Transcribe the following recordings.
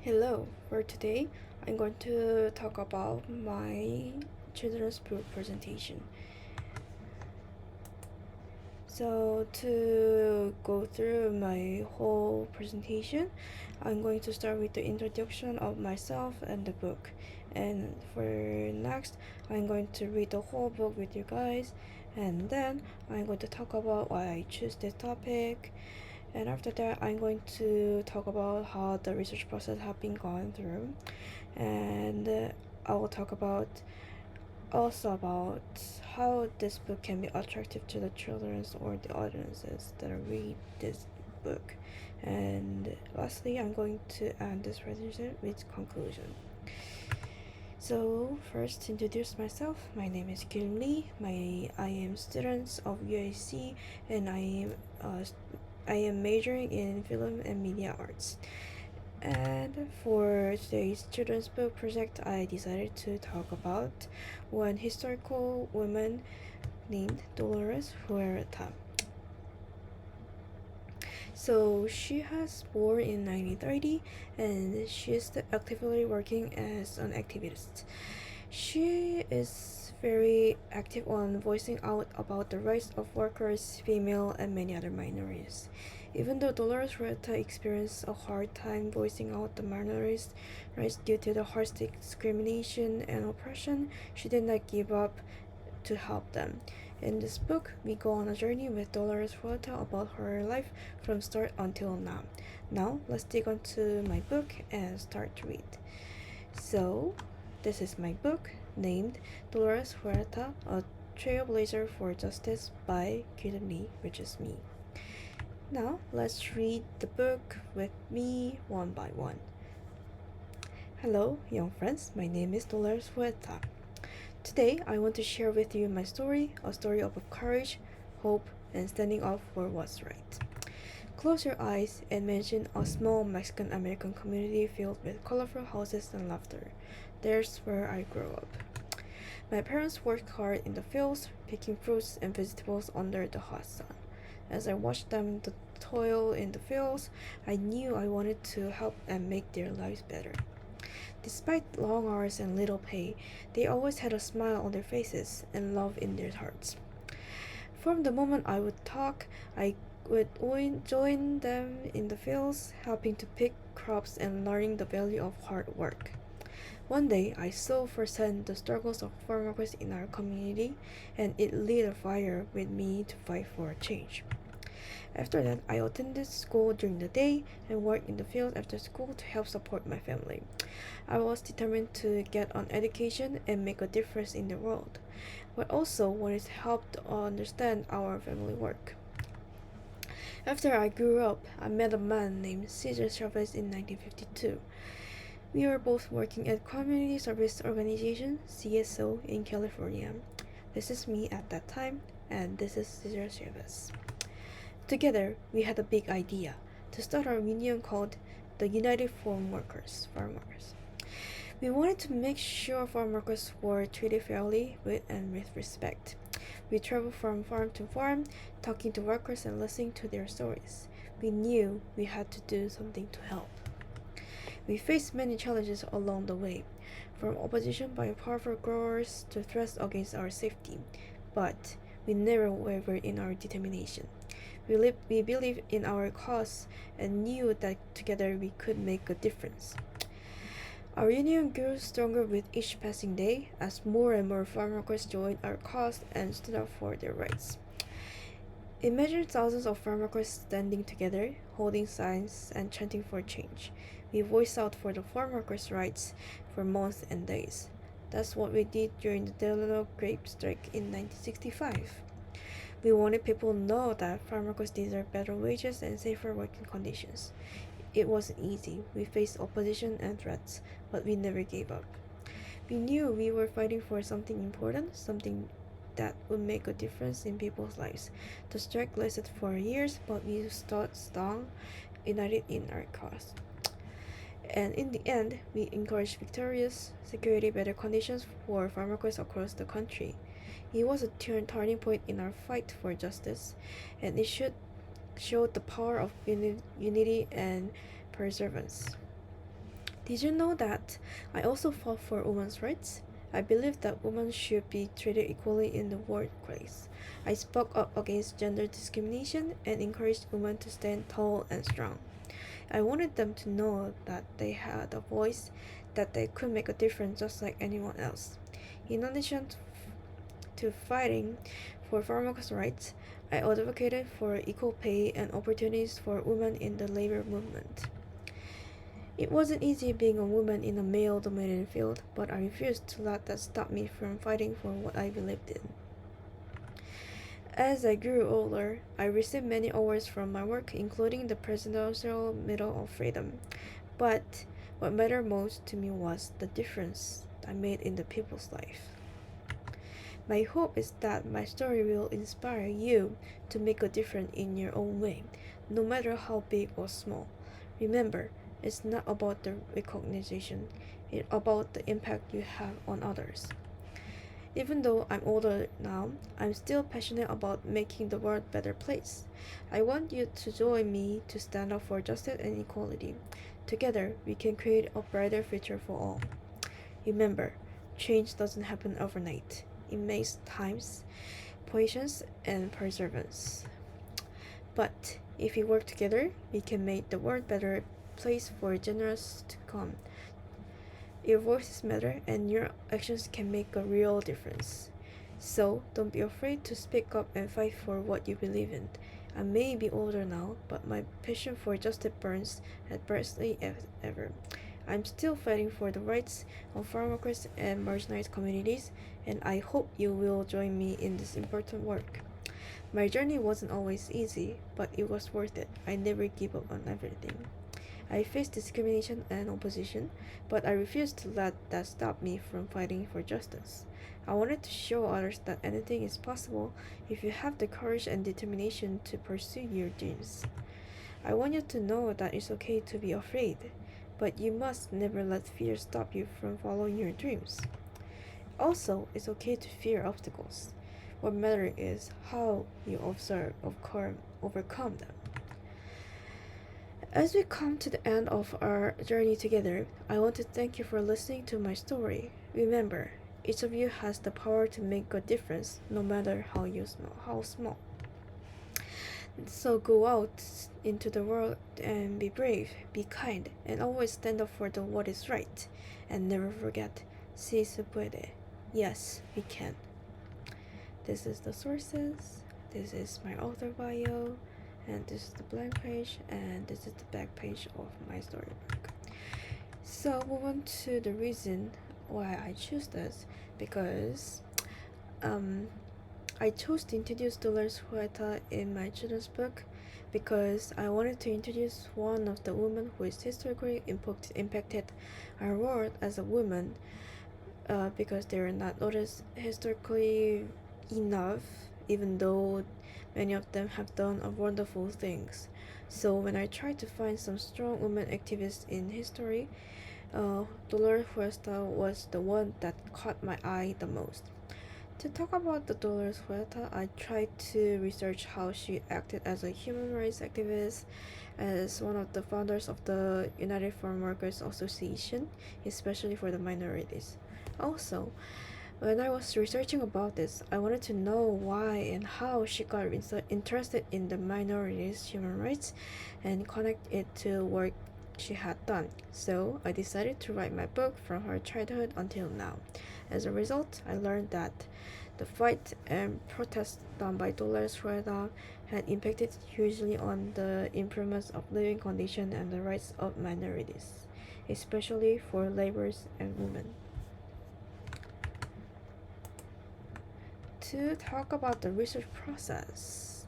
Hello, for today I'm going to talk about my children's book presentation. So to go through my whole presentation, I'm going to start with the introduction of myself and the book. And for next, I'm going to read the whole book with you guys. And then I'm going to talk about why I choose this topic. And after that, I'm going to talk about how the research process has been gone through. And I will talk about also about how this book can be attractive to the children or the audiences that read this book. And lastly, I'm going to end this presentation with conclusion. So first, to introduce myself, my name is Kyulim. I am student of UIC, and I am majoring in film and media arts. And for today's children's book project, I decided to talk about one historical woman named Dolores Huerta. So she has born in 1930 and she is actively working as an activist. She is very active on voicing out about the rights of workers, female, and many other minorities. Even though Dolores Huerta experienced a hard time voicing out the minorities' rights due to the harsh discrimination and oppression, she did not give up to help them. In this book, we go on a journey with Dolores Huerta about her life from start until now. Now, let's dig onto my book and start to read. So, this is my book named Dolores Huerta, A Trailblazer for Justice by Kyulim, which is me. Now, let's read the book with me one by one. Hello, young friends. My name is Dolores Huerta. Today, I want to share with you my story, a story of courage, hope, and standing up for what's right. Close your eyes and imagine a small Mexican American community filled with colorful houses and laughter. There's where I grew up. My parents worked hard in the fields, picking fruits and vegetables under the hot sun. As I watched them toil in the fields, I knew I wanted to help and make their lives better. Despite long hours and little pay, they always had a smile on their faces and love in their hearts. From the moment I would talk, I would join them in the fields, helping to pick crops and learning the value of hard work. One day, I saw firsthand the struggles of farm workers in our community, and it lit a fire with me to fight for a change. After that, I attended school during the day and worked in the field after school to help support my family. I was determined to get an education and make a difference in the world, but also wanted to help to understand our family work. After I grew up, I met a man named Cesar Chavez in 1952. We were both working at Community Service Organization (CSO) in California. This is me at that time, and this is Cesar Chavez. Together, we had a big idea to start our union called the United Farm Workers. We wanted to make sure farm workers were treated fairly and with respect. We traveled from farm to farm, talking to workers and listening to their stories. We knew we had to do something to help. We faced many challenges along the way, from opposition by powerful growers to threats against our safety, but we never wavered in our determination. We believed in our cause and knew that together we could make a difference. Our union grew stronger with each passing day as more and more farm workers joined our cause and stood up for their rights. Imagine thousands of farm workers standing together, holding signs and chanting for change. We voiced out for the farm workers' rights for months and days. That's what we did during the Delano grape strike in 1965. We wanted people to know that farm workers deserve better wages and safer working conditions. It wasn't easy. We faced opposition and threats, but we never gave up. We knew we were fighting for something important, something that would make a difference in people's lives. The strike lasted for years, but we stood strong, united in our cause. And in the end, we encouraged victorious security, better conditions for farm workers across the country. It was a turning point in our fight for justice, and it showed the power of unity and perseverance. Did you know that I also fought for women's rights? I believe that women should be treated equally in the workplace. I spoke up against gender discrimination and encouraged women to stand tall and strong. I wanted them to know that they had a voice, that they could make a difference just like anyone else. In addition to fighting for farm workers' rights, I advocated for equal pay and opportunities for women in the labor movement. It wasn't easy being a woman in a male dominated field, but I refused to let that stop me from fighting for what I believed in. As I grew older, I received many awards from my work, including the Presidential Medal of Freedom. But what mattered most to me was the difference I made in the people's life. My hope is that my story will inspire you to make a difference in your own way, no matter how big or small. Remember, it's not about the recognition, it's about the impact you have on others. Even though I'm older now, I'm still passionate about making the world a better place. I want you to join me to stand up for justice and equality. Together, we can create a brighter future for all. Remember, change doesn't happen overnight. It makes time, patience, and perseverance. But if we work together, we can make the world a better place for generations to come. Your voices matter and your actions can make a real difference. So don't be afraid to speak up and fight for what you believe in. I may be older now, but my passion for justice burns as brightly as ever. I'm still fighting for the rights of farm workers and marginalized communities, and I hope you will join me in this important work. My journey wasn't always easy, but it was worth it. I never give up on everything. I faced discrimination and opposition, but I refused to let that stop me from fighting for justice. I wanted to show others that anything is possible if you have the courage and determination to pursue your dreams. I want you to know that it's okay to be afraid, but you must never let fear stop you from following your dreams. Also, it's okay to fear obstacles. What matters is how you overcome them. As we come to the end of our journey together, I want to thank you for listening to my story. Remember, each of you has the power to make a difference, no matter how small. So go out into the world and be brave, be kind, and always stand up for what is right. And never forget, si se puede. Yes, we can. This is the sources. This is my author bio. And this is the blank page, and this is the back page of my storybook. So move on to the reason why I choose this, because I chose to introduce Dolores Huerta in my children's book because I wanted to introduce one of the women who is historically impacted our world as a woman, because they are not noticed historically enough, even though many of them have done wonderful things. So when I tried to find some strong women activists in history, Dolores Huerta was the one that caught my eye the most. To talk about the Dolores Huerta, I tried to research how she acted as a human rights activist, as one of the founders of the United Farm Workers Association, especially for the minorities. Also, when I was researching about this, I wanted to know why and how she got interested in the minorities' human rights and connect it to work she had done. So I decided to write my book from her childhood until now. As a result, I learned that the fight and protest done by Dolores Huerta had impacted hugely on the improvements of living conditions and the rights of minorities, especially for laborers and women. To talk about the research process,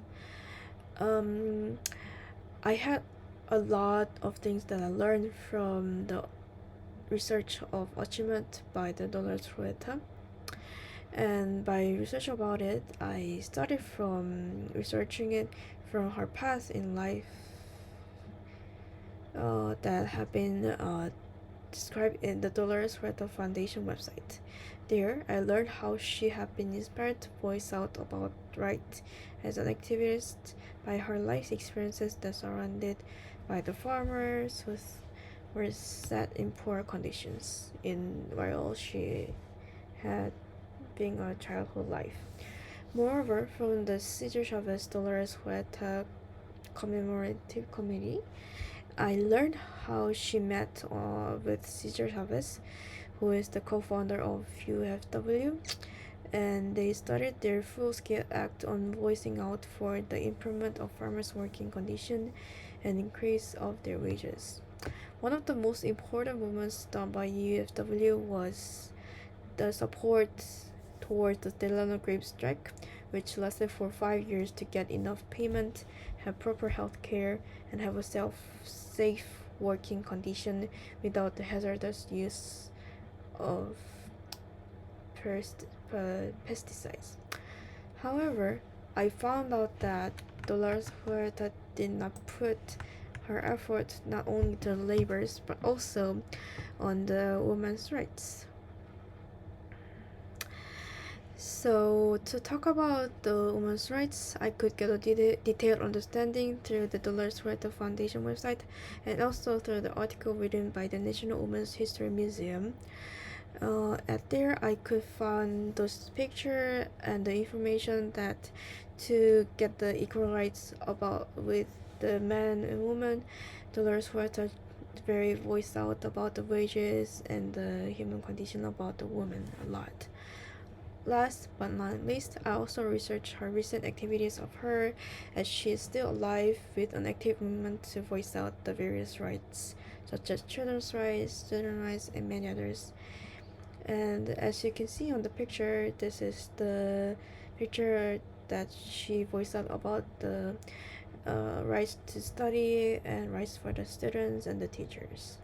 I had a lot of things that I learned from the research of achievement by the Dolores Huerta. And by research about it, I started from researching it from her path in life that have been described in the Dolores Huerta Foundation website. There, I learned how she had been inspired to voice out about rights as an activist by her life experiences that surrounded by the farmers were set in poor conditions in while she had been a childhood life. Moreover, from the Cesar Chavez Dolores Huerta Commemorative Committee, I learned how she met with Cesar Chavez, who is the co-founder of UFW, and they started their full-scale act on voicing out for the improvement of farmers' working condition and increase of their wages. One of the most important movements done by UFW was the support towards the Delano grape strike, which lasted for 5 years to get enough payment, have proper health care, and have a safe working condition without the hazardous use of pesticides. However, I found out that Dolores Huerta did not put her effort not only to the laborers but also on the women's rights. So, to talk about the women's rights, I could get a detailed understanding through the Dolores Huerta Foundation website and also through the article written by the National Women's History Museum. At there, I could find those pictures and the information that to get the equal rights about with the men and women, Dolores Huerta very voiced out about the wages and the human condition about the woman a lot. Last but not least, I also researched her recent activities of her as she is still alive with an active movement to voice out the various rights such as children's rights, student rights, and many others. And as you can see on the picture, this is the picture that she voiced out about the rights to study and rights for the students and the teachers.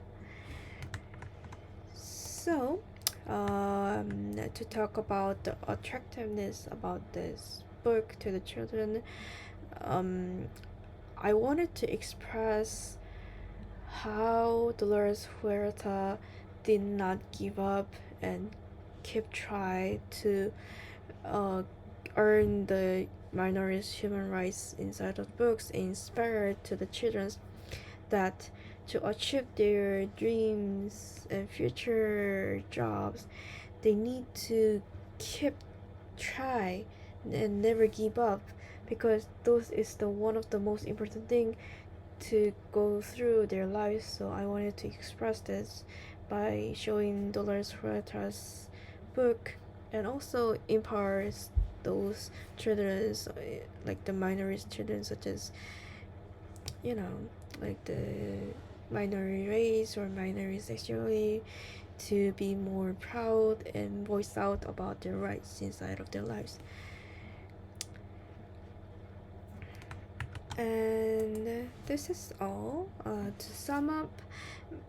So, to talk about the attractiveness about this book to the children, I wanted to express how Dolores Huerta did not give up and keep trying to earn the minorities' human rights inside of books, inspired to the children that to achieve their dreams and future jobs, they need to keep try and never give up, because those is the one of the most important thing to go through their lives. So I wanted to express this by showing Dolores Huerta's book and also empowers those children, like the minority children, such as like the minority race or minority sexuality, to be more proud and voice out about their rights inside of their lives. And this is all. To sum up,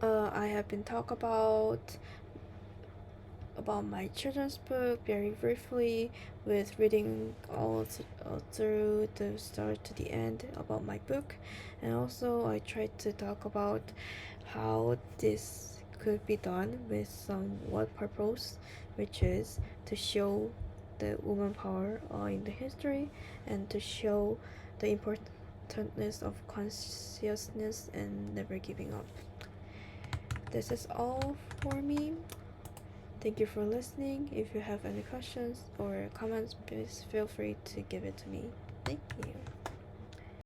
I have been talk about my children's book very briefly, with reading all through the start to the end about my book, and also I tried to talk about how this could be done with somewhat purpose, which is to show the woman power in the history and to show the importance of consciousness and never giving up. This is all for me. Thank you for listening. If you have any questions or comments, please feel free to give it to me. Thank you.